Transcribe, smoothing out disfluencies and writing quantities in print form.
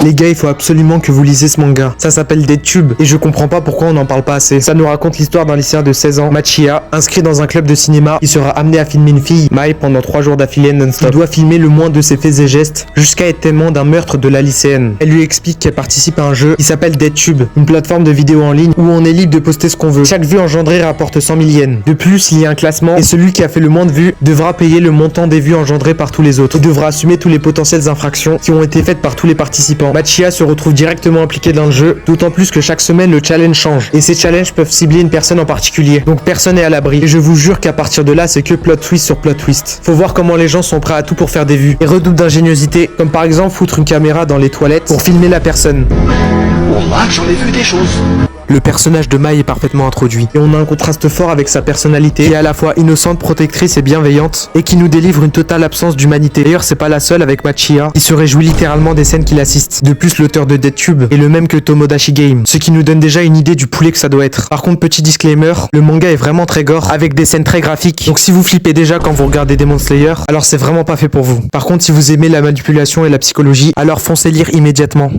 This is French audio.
Les gars, il faut absolument que vous lisez ce manga. Ça s'appelle DeadTube et je comprends pas pourquoi on n'en parle pas assez. Ça nous raconte l'histoire d'un lycéen de 16 ans, Machiya, inscrit dans un club de cinéma. Il sera amené à filmer une fille, Mai, pendant 3 jours d'affilée non-stop. Il doit filmer le moins de ses faits et gestes jusqu'à être témoin d'un meurtre de la lycéenne. Elle lui explique qu'elle participe à un jeu qui s'appelle DeadTube, une plateforme de vidéos en ligne où on est libre de poster ce qu'on veut. Chaque vue engendrée rapporte 100 000 yens. De plus, il y a un classement et celui qui a fait le moins de vues devra payer le montant des vues engendrées par tous les autres. Il devra assumer tous les potentielles infractions qui ont été faites par tous les participants. Machiya se retrouve directement impliqué dans le jeu, d'autant plus que chaque semaine le challenge change. Et ces challenges peuvent cibler une personne en particulier. Donc personne n'est à l'abri. Et je vous jure qu'à partir de là, c'est que plot twist sur plot twist. Faut voir comment les gens sont prêts à tout pour faire des vues. Et redoublent d'ingéniosité, comme par exemple foutre une caméra dans les toilettes pour filmer la personne. Oh là, j'en ai vu des choses. Le personnage de Mai est parfaitement introduit et on a un contraste fort avec sa personnalité qui est à la fois innocente, protectrice et bienveillante et qui nous délivre une totale absence d'humanité. D'ailleurs, c'est pas la seule avec Machiya qui se réjouit littéralement des scènes qu'il assiste. De plus, l'auteur de DeadTube est le même que Tomodachi Game, ce qui nous donne déjà une idée du poulet que ça doit être. Par contre, petit disclaimer, le manga est vraiment très gore avec des scènes très graphiques. Donc si vous flippez déjà quand vous regardez Demon Slayer, alors c'est vraiment pas fait pour vous. Par contre, si vous aimez la manipulation et la psychologie, alors foncez lire immédiatement.